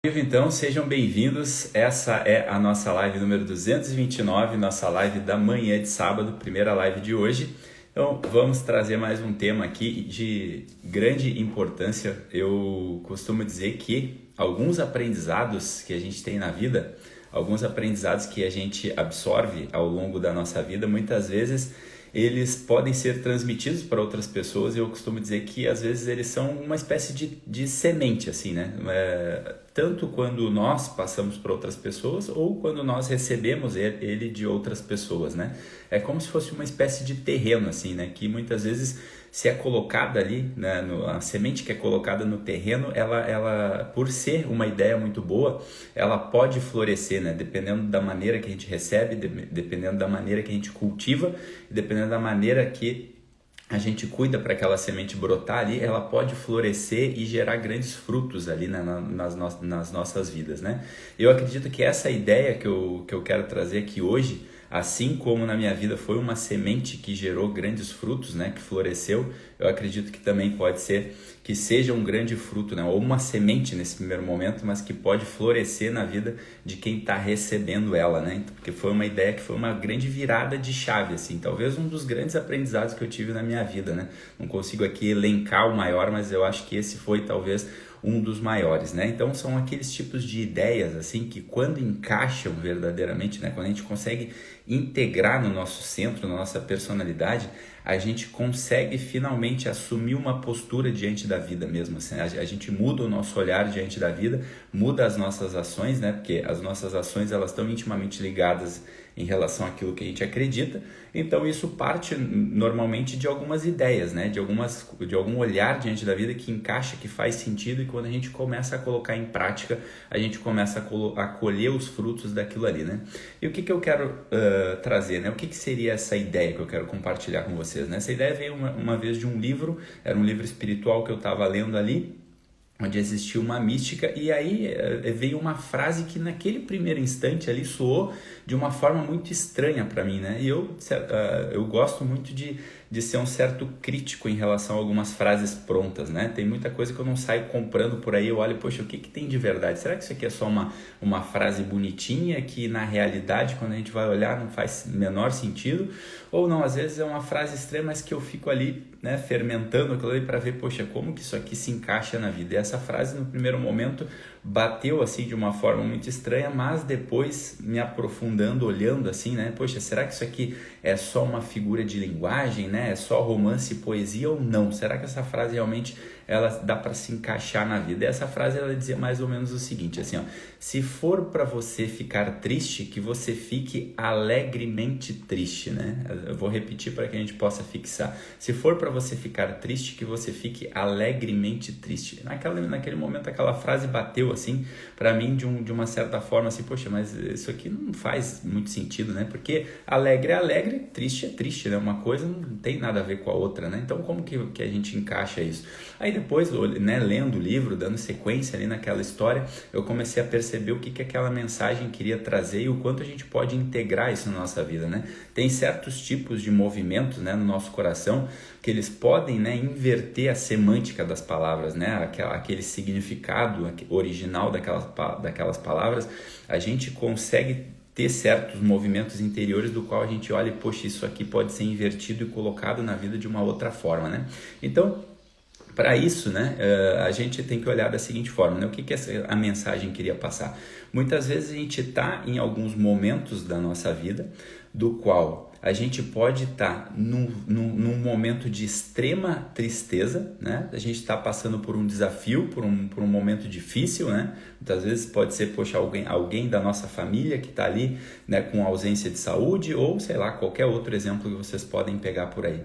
Então, sejam bem-vindos. Essa é a nossa live número 229, nossa live da manhã de sábado, primeira live de hoje. Então, vamos trazer mais um tema aqui de grande importância. Eu costumo dizer que alguns aprendizados que a gente tem na vida, alguns aprendizados que a gente absorve ao longo da nossa vida, muitas vezes eles podem ser transmitidos para outras pessoas. E eu costumo dizer que às vezes eles são uma espécie de semente, assim, né? Tanto quando nós passamos para outras pessoas ou quando nós recebemos ele de outras pessoas, né? É como se fosse uma espécie de terreno, assim, né? Que muitas vezes se é colocada ali, né? A semente que é colocada no terreno, ela, por ser uma ideia muito boa, ela pode florescer, né? Dependendo da maneira que a gente recebe, dependendo da maneira que a gente cultiva, dependendo da maneira que a gente cuida para aquela semente brotar ali, ela pode florescer e gerar grandes frutos ali, né, nas nossas vidas, né? Eu acredito que essa ideia que eu quero trazer aqui hoje, assim como na minha vida foi uma semente que gerou grandes frutos, né, que floresceu, eu acredito que também pode ser que seja um grande fruto, né, ou uma semente nesse primeiro momento, mas que pode florescer na vida de quem está recebendo ela, né? Porque foi uma ideia que foi uma grande virada de chave, assim, talvez um dos grandes aprendizados que eu tive na minha vida, né? Não consigo aqui elencar o maior, mas eu acho que esse foi talvez um dos maiores, né? Então são aqueles tipos de ideias assim que quando encaixam verdadeiramente, né? Quando a gente consegue integrar no nosso centro, na nossa personalidade, a gente consegue finalmente assumir uma postura diante da vida mesmo, assim. A gente muda o nosso olhar diante da vida, muda as nossas ações, né? Porque as nossas ações elas estão intimamente ligadas em relação àquilo que a gente acredita. Então isso parte normalmente de algumas ideias, né? De algum olhar diante da vida que encaixa, que faz sentido, e quando a gente começa a colocar em prática, a gente começa a colher os frutos daquilo ali, né? E o que eu quero trazer, né? O que seria essa ideia que eu quero compartilhar com vocês, né? Essa ideia veio uma vez de um livro, era um livro espiritual que eu estava lendo ali, onde existia uma mística, e aí veio uma frase que naquele primeiro instante ali soou de uma forma muito estranha para mim, né? E eu gosto muito de ser um certo crítico em relação a algumas frases prontas, né? Tem muita coisa que eu não saio comprando por aí, eu olho, poxa, o que tem de verdade? Será que isso aqui é só uma frase bonitinha que na realidade, quando a gente vai olhar, não faz menor sentido? Ou não, às vezes é uma frase estranha, mas que eu fico ali, né, fermentando aquilo ali para ver, poxa, como que isso aqui se encaixa na vida? E essa frase no primeiro momento bateu assim de uma forma muito estranha, mas depois me aprofundando, olhando assim, né, poxa, será que isso aqui é só uma figura de linguagem, né? É só romance e poesia ou não? Será que essa frase realmente ela dá para se encaixar na vida? E essa frase ela dizia mais ou menos o seguinte, assim, ó: se for para você ficar triste, que você fique alegremente triste, né? Eu vou repetir para que a gente possa fixar. Se for para você ficar triste, que você fique alegremente triste. Naquele momento aquela frase bateu assim para mim de uma certa forma assim, poxa, mas isso aqui não faz muito sentido, né? Porque alegre é alegre, triste é triste, né? Uma coisa não tem nada a ver com a outra, né? Então como que a gente encaixa isso? Aí depois, né, lendo o livro, dando sequência ali naquela história, eu comecei a perceber o que aquela mensagem queria trazer e o quanto a gente pode integrar isso na nossa vida, né? Tem certos tipos de movimentos, né, no nosso coração que eles podem, né, inverter a semântica das palavras, né? Aquele significado original daquelas palavras. A gente consegue ter certos movimentos interiores do qual a gente olha e, poxa, isso aqui pode ser invertido e colocado na vida de uma outra forma, né? Então, para isso, né, a gente tem que olhar da seguinte forma, né? O que a mensagem queria passar? Muitas vezes a gente está em alguns momentos da nossa vida do qual a gente pode estar num momento de extrema tristeza, né? A gente está passando por um desafio, por um momento difícil, né? Muitas vezes pode ser, poxa, alguém da nossa família que está ali, né, com ausência de saúde, ou sei lá, qualquer outro exemplo que vocês podem pegar por aí.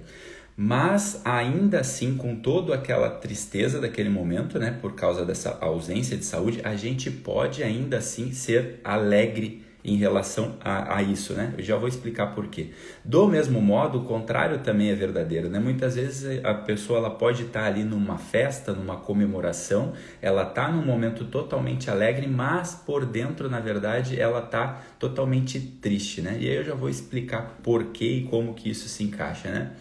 Mas ainda assim, com toda aquela tristeza daquele momento, né, por causa dessa ausência de saúde, a gente pode ainda assim ser alegre em relação a isso, né? Eu já vou explicar por quê. Do mesmo modo, o contrário também é verdadeiro, né? Muitas vezes a pessoa ela pode estar ali numa festa, numa comemoração, ela está num momento totalmente alegre, mas por dentro, na verdade, ela está totalmente triste, né? E aí eu já vou explicar por quê e como que isso se encaixa, né?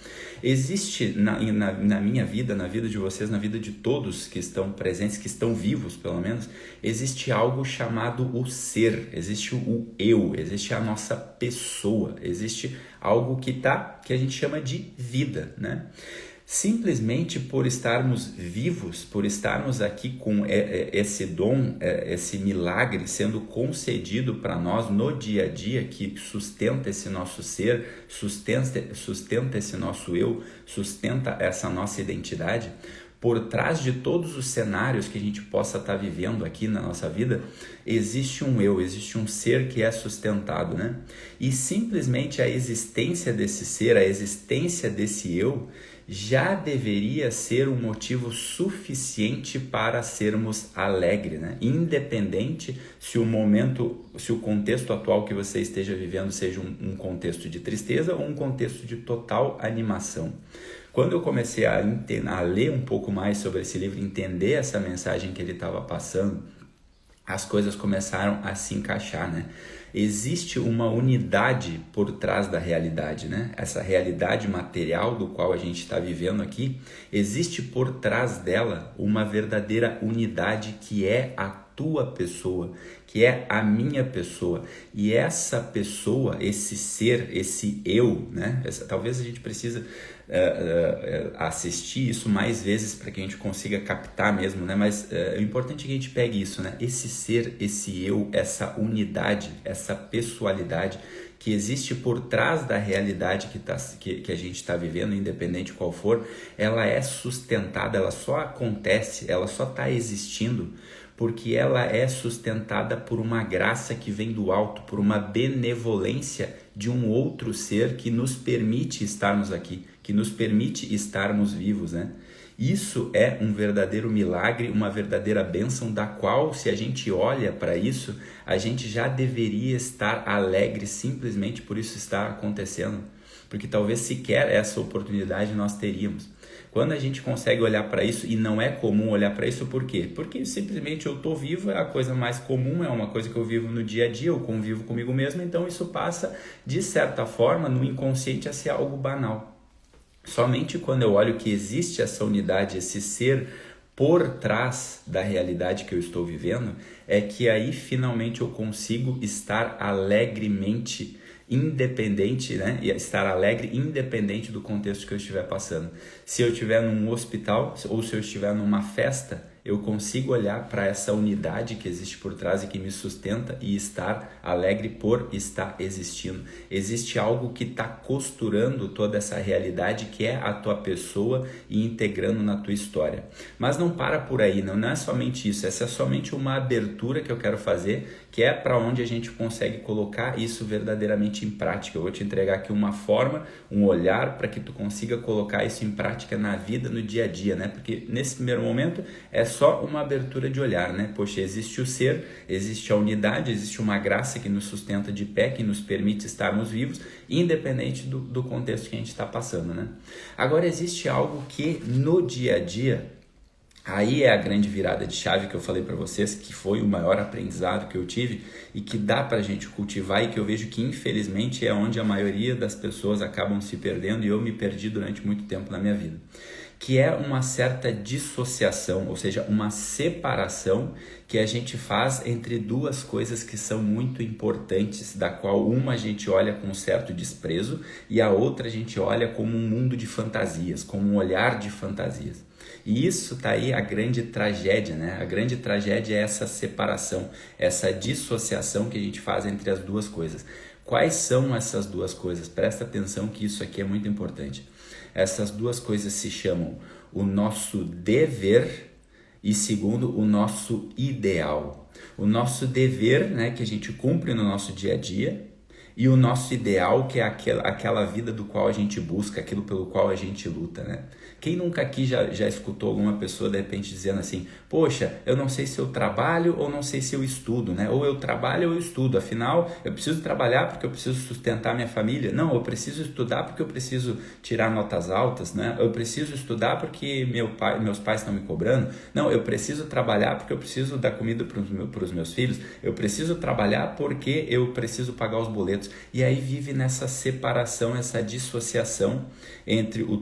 Existe na minha vida, na vida de vocês, na vida de todos que estão presentes, que estão vivos pelo menos, existe algo chamado o ser, existe o eu, existe a nossa pessoa, existe algo que a gente chama de vida, né? Simplesmente por estarmos vivos, por estarmos aqui com esse dom, esse milagre sendo concedido para nós no dia a dia, que sustenta esse nosso ser, sustenta esse nosso eu, sustenta essa nossa identidade, por trás de todos os cenários que a gente possa estar vivendo aqui na nossa vida, existe um eu, existe um ser que é sustentado, né? E simplesmente a existência desse ser, a existência desse eu, já deveria ser um motivo suficiente para sermos alegres, né? Independente se o contexto atual que você esteja vivendo seja um contexto de tristeza ou um contexto de total animação. Quando eu comecei a ler um pouco mais sobre esse livro, entender essa mensagem que ele estava passando, as coisas começaram a se encaixar, né? Existe uma unidade por trás da realidade, né? Essa realidade material do qual a gente está vivendo aqui, existe por trás dela uma verdadeira unidade que é a tua pessoa, que é a minha pessoa. E essa pessoa, esse ser, esse eu, né? Talvez a gente precise assistir isso mais vezes para que a gente consiga captar mesmo, né? Mas é importante que a gente pegue isso, né? Esse ser, esse eu, essa unidade, essa pessoalidade que existe por trás da realidade que a gente está vivendo, independente qual for, ela é sustentada, ela só acontece, ela só está existindo porque ela é sustentada por uma graça que vem do alto, por uma benevolência de um outro ser que nos permite estarmos aqui, que nos permite estarmos vivos, né? Isso é um verdadeiro milagre, uma verdadeira bênção, da qual, se a gente olha para isso, a gente já deveria estar alegre simplesmente por isso estar acontecendo, porque talvez sequer essa oportunidade nós teríamos. Quando a gente consegue olhar para isso, e não é comum olhar para isso, por quê? Porque simplesmente eu estou vivo, é a coisa mais comum, é uma coisa que eu vivo no dia a dia, eu convivo comigo mesmo, então isso passa, de certa forma, no inconsciente a ser algo banal. Somente quando eu olho que existe essa unidade, esse ser por trás da realidade que eu estou vivendo, é que aí finalmente eu consigo estar alegremente independente, né? E estar alegre independente do contexto que eu estiver passando. Se eu estiver num hospital ou se eu estiver numa festa, eu consigo olhar para essa unidade que existe por trás e que me sustenta e estar alegre por estar existindo. Existe algo que está costurando toda essa realidade que é a tua pessoa e integrando na tua história. Mas não para por aí, não é somente isso, essa é somente uma abertura que eu quero fazer, que é para onde a gente consegue colocar isso verdadeiramente em prática. Eu vou te entregar aqui uma forma, um olhar para que tu consiga colocar isso em prática na vida, no dia a dia, né? Porque nesse primeiro momento é só uma abertura de olhar, né? Poxa, existe o ser, existe a unidade, existe uma graça que nos sustenta de pé, que nos permite estarmos vivos, independente do contexto que a gente está passando, né? Agora, existe algo que no dia a dia, aí é a grande virada de chave que eu falei para vocês, que foi o maior aprendizado que eu tive e que dá para a gente cultivar e que eu vejo que infelizmente é onde a maioria das pessoas acabam se perdendo e eu me perdi durante muito tempo na minha vida, que é uma certa dissociação, ou seja, uma separação que a gente faz entre duas coisas que são muito importantes, da qual uma a gente olha com um certo desprezo e a outra a gente olha como um mundo de fantasias, como um olhar de fantasias. E isso tá aí a grande tragédia, né? A grande tragédia é essa separação, essa dissociação que a gente faz entre as duas coisas. Quais são essas duas coisas? Presta atenção que isso aqui é muito importante. Essas duas coisas se chamam o nosso dever e, segundo, o nosso ideal. O nosso dever, né, que a gente cumpre no nosso dia a dia, e o nosso ideal, que é aquela vida do qual a gente busca, aquilo pelo qual a gente luta, né? Quem nunca aqui já escutou alguma pessoa de repente dizendo assim, poxa, eu não sei se eu trabalho ou não sei se eu estudo, né? Ou eu trabalho ou eu estudo, afinal eu preciso trabalhar porque eu preciso sustentar minha família. Não, eu preciso estudar porque eu preciso tirar notas altas, né? Eu preciso estudar porque meus pais estão me cobrando. Não, eu preciso trabalhar porque eu preciso dar comida para os meus filhos. Eu preciso trabalhar porque eu preciso pagar os boletos. E aí vive nessa separação, essa dissociação entre o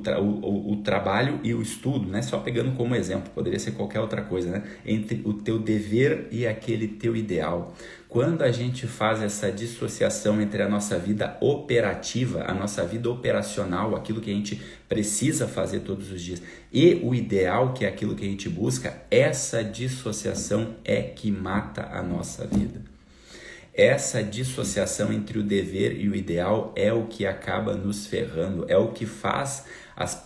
trabalho e o estudo, né? Só pegando como exemplo, poderia ser qualquer outra coisa, né? Entre o teu dever e aquele teu ideal. Quando a gente faz essa dissociação entre a nossa vida operativa, a nossa vida operacional, aquilo que a gente precisa fazer todos os dias, e o ideal, que é aquilo que a gente busca, essa dissociação é que mata a nossa vida. Essa dissociação entre o dever e o ideal é o que acaba nos ferrando, é o que faz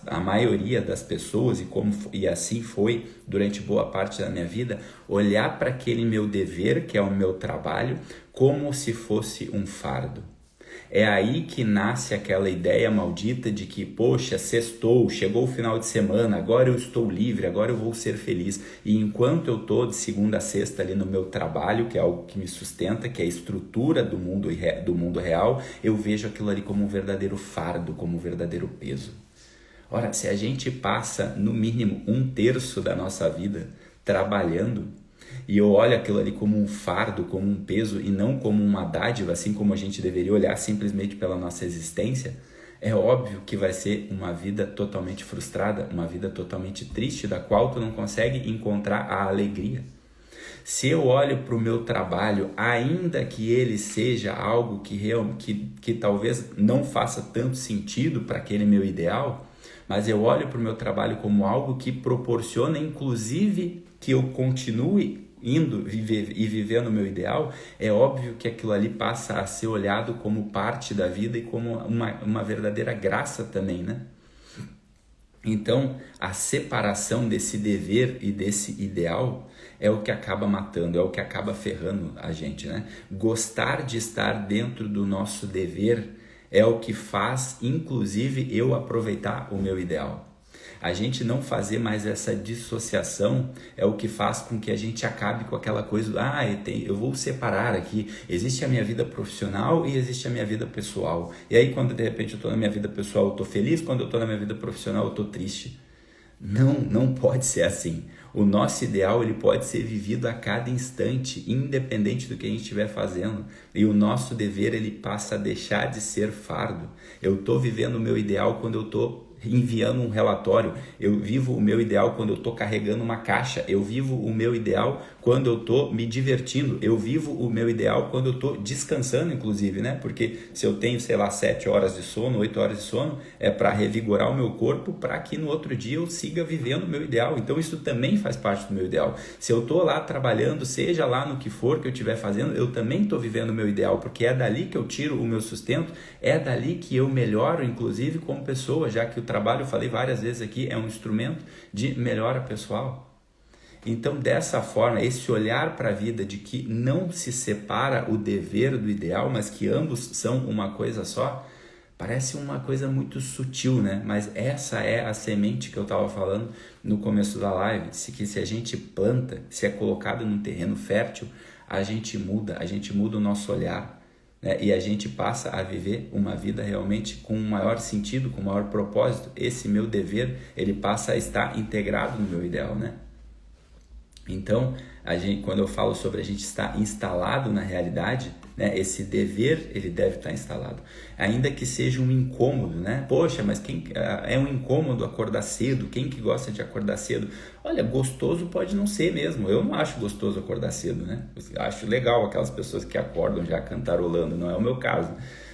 a maioria das pessoas, e assim foi durante boa parte da minha vida, olhar para aquele meu dever, que é o meu trabalho, como se fosse um fardo. É aí que nasce aquela ideia maldita de que, poxa, sextou, chegou o final de semana, agora eu estou livre, agora eu vou ser feliz. E enquanto eu estou de segunda a sexta ali no meu trabalho, que é algo que me sustenta, que é a estrutura do mundo real, eu vejo aquilo ali como um verdadeiro fardo, como um verdadeiro peso. Ora, se a gente passa no mínimo 1/3 da nossa vida trabalhando, e eu olho aquilo ali como um fardo, como um peso e não como uma dádiva, assim como a gente deveria olhar simplesmente pela nossa existência, é óbvio que vai ser uma vida totalmente frustrada, uma vida totalmente triste, da qual tu não consegue encontrar a alegria. Se eu olho para o meu trabalho, ainda que ele seja algo que talvez não faça tanto sentido para aquele meu ideal, mas eu olho para o meu trabalho como algo que proporciona, inclusive, que eu continue indo viver no meu ideal, é óbvio que aquilo ali passa a ser olhado como parte da vida e como uma verdadeira graça também, né? Então, a separação desse dever e desse ideal é o que acaba matando, é o que acaba ferrando a gente, né? Gostar de estar dentro do nosso dever é o que faz, inclusive, eu aproveitar o meu ideal. A gente não fazer mais essa dissociação é o que faz com que a gente acabe com aquela coisa, eu vou separar aqui, existe a minha vida profissional e existe a minha vida pessoal. E aí quando de repente eu estou na minha vida pessoal eu estou feliz, quando eu estou na minha vida profissional eu estou triste. Não pode ser assim. O nosso ideal ele pode ser vivido a cada instante, independente do que a gente estiver fazendo. E o nosso dever ele passa a deixar de ser fardo. Eu estou vivendo o meu ideal quando eu estou enviando um relatório, eu vivo o meu ideal quando eu estou carregando uma caixa, eu vivo o meu ideal quando eu estou me divertindo, eu vivo o meu ideal quando eu estou descansando, inclusive, né? Porque se eu tenho, 7 horas de sono, 8 horas de sono, é para revigorar o meu corpo, para que no outro dia eu siga vivendo o meu ideal. Então isso também faz parte do meu ideal. Se eu estou lá trabalhando, seja lá no que for que eu estiver fazendo, eu também estou vivendo o meu ideal, porque é dali que eu tiro o meu sustento, é dali que eu melhoro, inclusive, como pessoa, já que o trabalho, eu falei várias vezes aqui, é um instrumento de melhora pessoal. Então, dessa forma, esse olhar para a vida de que não se separa o dever do ideal, mas que ambos são uma coisa só, parece uma coisa muito sutil, né? Mas essa é a semente que eu estava falando no começo da live, que se a gente planta, se é colocado num terreno fértil, a gente muda o nosso olhar, né? E a gente passa a viver uma vida realmente com um maior sentido, com um maior propósito. Esse meu dever, ele passa a estar integrado no meu ideal, né? Então, quando eu falo sobre a gente estar instalado na realidade, né, esse dever ele deve estar instalado, ainda que seja um incômodo, né? Poxa, mas é um incômodo acordar cedo? Quem que gosta de acordar cedo? Olha, gostoso pode não ser mesmo. Eu não acho gostoso acordar cedo, né? Eu acho legal aquelas pessoas que acordam já cantarolando, não é o meu caso,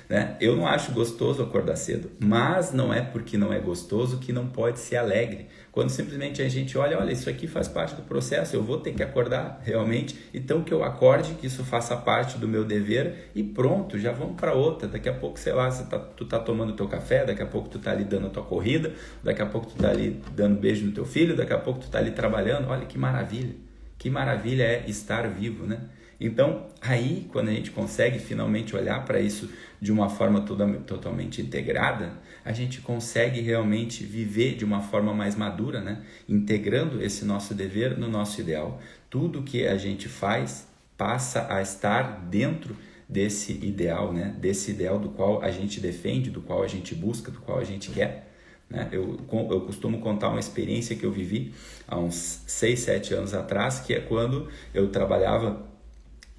né? Eu não acho gostoso acordar cedo, mas não é porque não é gostoso que não pode ser alegre. Quando simplesmente a gente olha, isso aqui faz parte do processo, eu vou ter que acordar realmente, então que eu acorde, que isso faça parte do meu dever e pronto, já vamos para outra. Daqui a pouco, sei lá, tu tá tomando teu café, daqui a pouco tu tá ali dando a tua corrida, daqui a pouco tu tá ali dando beijo no teu filho, daqui a pouco tu tá ali trabalhando, olha que maravilha. Que maravilha é estar vivo, né? Então, aí, quando a gente consegue finalmente olhar para isso de uma forma totalmente integrada, a gente consegue realmente viver de uma forma mais madura, né? Integrando esse nosso dever no nosso ideal. Tudo que a gente faz passa a estar dentro desse ideal, né? Desse ideal do qual a gente defende, do qual a gente busca, do qual a gente quer. Né? Eu costumo contar uma experiência que eu vivi há uns 6, 7 anos atrás, que é quando eu trabalhava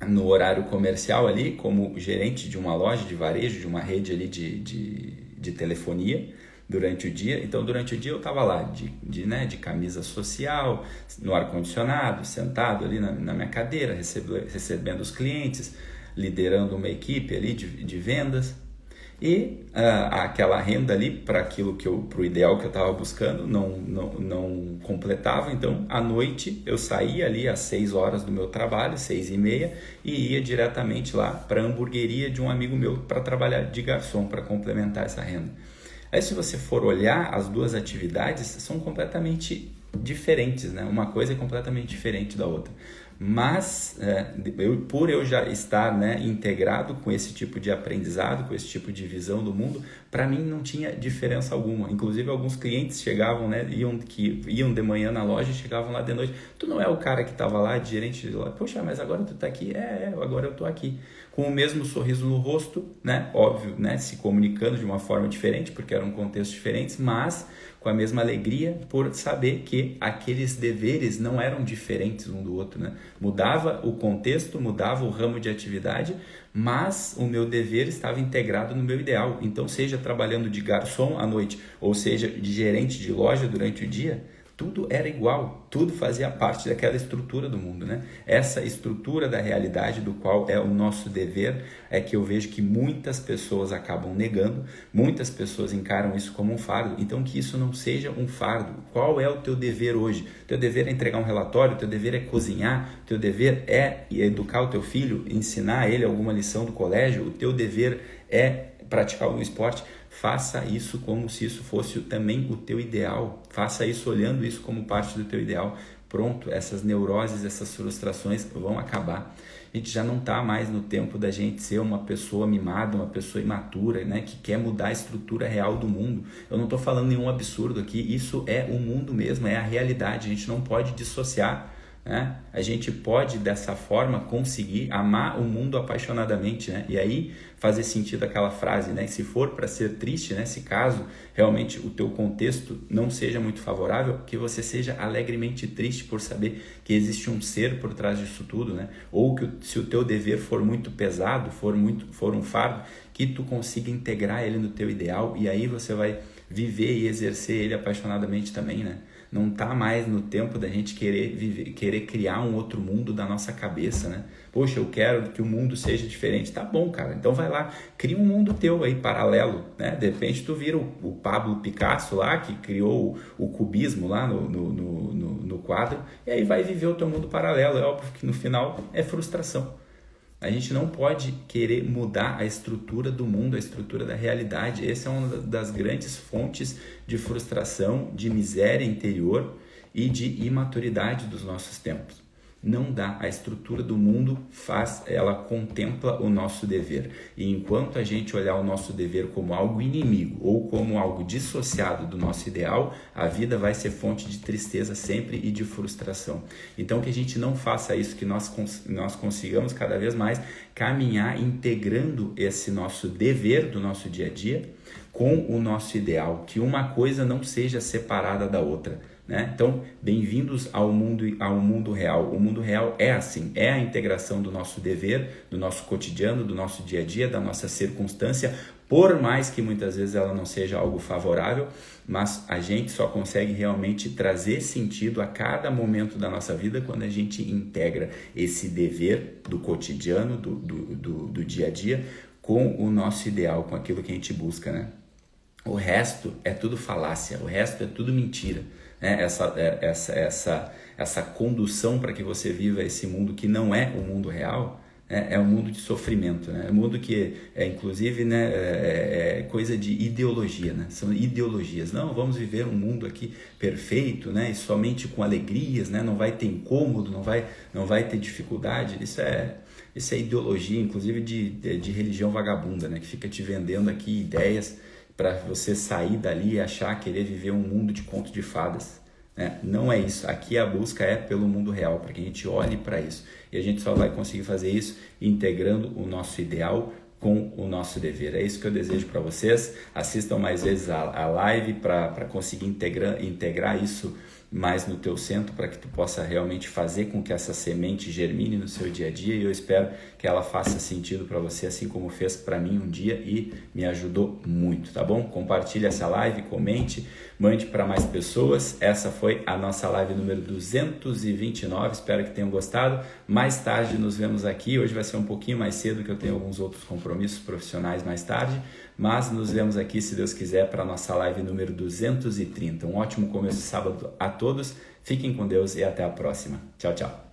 no horário comercial ali, como gerente de uma loja de varejo, de uma rede ali de telefonia, durante o dia. Então, durante o dia eu estava lá de camisa social, no ar-condicionado, sentado ali na minha cadeira, recebendo os clientes, liderando uma equipe ali de vendas. E aquela renda ali para o ideal que eu estava buscando não completava. Então à noite eu saía ali às 6 horas do meu trabalho, 6h30, e ia diretamente lá para a hamburgueria de um amigo meu para trabalhar de garçom, para complementar essa renda. Aí, se você for olhar, as duas atividades são completamente diferentes, né? Uma coisa é completamente diferente da outra. Mas, por eu já estar, né, integrado com esse tipo de aprendizado, com esse tipo de visão do mundo, para mim não tinha diferença alguma. Inclusive, alguns clientes chegavam, né, iam de manhã na loja e chegavam lá de noite. Tu não é o cara que estava lá, de gerente de loja? Poxa, mas agora tu está aqui? Agora eu estou aqui. Com o mesmo sorriso no rosto, né, óbvio, né, se comunicando de uma forma diferente, porque eram contextos diferentes, mas com a mesma alegria por saber que aqueles deveres não eram diferentes um do outro, né? Mudava o contexto, mudava o ramo de atividade, mas o meu dever estava integrado no meu ideal. Então, seja trabalhando de garçom à noite, ou seja, de gerente de loja durante o dia, tudo era igual, tudo fazia parte daquela estrutura do mundo, né? Essa estrutura da realidade do qual é o nosso dever é que eu vejo que muitas pessoas acabam negando, muitas pessoas encaram isso como um fardo. Então, que isso não seja um fardo. Qual é o teu dever hoje? O teu dever é entregar um relatório, o teu dever é cozinhar, o teu dever é educar o teu filho, ensinar ele alguma lição do colégio, o teu dever é praticar algum esporte. Faça isso como se isso fosse também o teu ideal. Faça isso olhando isso como parte do teu ideal. Pronto, essas neuroses, essas frustrações vão acabar. A gente já não está mais no tempo da gente ser uma pessoa mimada, uma pessoa imatura, né, que quer mudar a estrutura real do mundo. Eu não estou falando nenhum absurdo aqui. Isso é o mundo mesmo, é a realidade. A gente não pode dissociar. Né? A gente pode dessa forma conseguir amar o mundo apaixonadamente, né? E aí fazer sentido aquela frase, né? Se for para ser triste, né? Se caso realmente o teu contexto não seja muito favorável, que você seja alegremente triste por saber que existe um ser por trás disso tudo, né? Ou que se o teu dever for muito pesado, for um fardo, que tu consiga integrar ele no teu ideal, e aí você vai viver e exercer ele apaixonadamente também, né? Não está mais no tempo da gente querer criar um outro mundo da nossa cabeça, né? Poxa, eu quero que o mundo seja diferente. Tá bom, cara. Então vai lá, cria um mundo teu aí, paralelo, né? De repente tu vira o Pablo Picasso lá, que criou o cubismo lá no quadro, e aí vai viver o teu mundo paralelo. É óbvio que no final é frustração. A gente não pode querer mudar a estrutura do mundo, a estrutura da realidade. Essa é uma das grandes fontes de frustração, de miséria interior e de imaturidade dos nossos tempos. Não dá. A estrutura do mundo ela contempla o nosso dever. E enquanto a gente olhar o nosso dever como algo inimigo ou como algo dissociado do nosso ideal, a vida vai ser fonte de tristeza sempre e de frustração. Então, que a gente não faça isso, que nós consigamos cada vez mais caminhar integrando esse nosso dever do nosso dia a dia com o nosso ideal, que uma coisa não seja separada da outra. Né? Então, bem-vindos ao mundo real. O mundo real é assim, é a integração do nosso dever, do nosso cotidiano, do nosso dia a dia, da nossa circunstância, por mais que muitas vezes ela não seja algo favorável, mas a gente só consegue realmente trazer sentido a cada momento da nossa vida quando a gente integra esse dever do cotidiano, do dia a dia, com o nosso ideal, com aquilo que a gente busca, né? O resto é tudo falácia, o resto é tudo mentira. Essa condução para que você viva esse mundo que não é o mundo real, É um mundo de sofrimento, né? É um mundo que inclusive, né, é coisa de ideologia, né? São ideologias. Não, vamos viver um mundo aqui perfeito, né? E somente com alegrias, né? Não vai ter incômodo, não vai ter dificuldade. Isso é ideologia, inclusive de religião vagabunda, né? Que fica te vendendo aqui ideias para você sair dali e achar, querer viver um mundo de conto de fadas. Não é isso. Aqui a busca é pelo mundo real, para que a gente olhe para isso. E a gente só vai conseguir fazer isso integrando o nosso ideal com o nosso dever. É isso que eu desejo para vocês. Assistam mais vezes a live para conseguir integrar isso mais no teu centro, para que tu possa realmente fazer com que essa semente germine no seu dia a dia, e eu espero que ela faça sentido para você, assim como fez para mim um dia e me ajudou muito, tá bom? Compartilhe essa live, comente, mande para mais pessoas. Essa foi a nossa live número 229, espero que tenham gostado. Mais tarde nos vemos aqui, hoje vai ser um pouquinho mais cedo, que eu tenho alguns outros compromissos profissionais mais tarde, mas nos vemos aqui, se Deus quiser, para a nossa live número 230. Um ótimo começo de sábado a todos, fiquem com Deus e até a próxima. Tchau, tchau.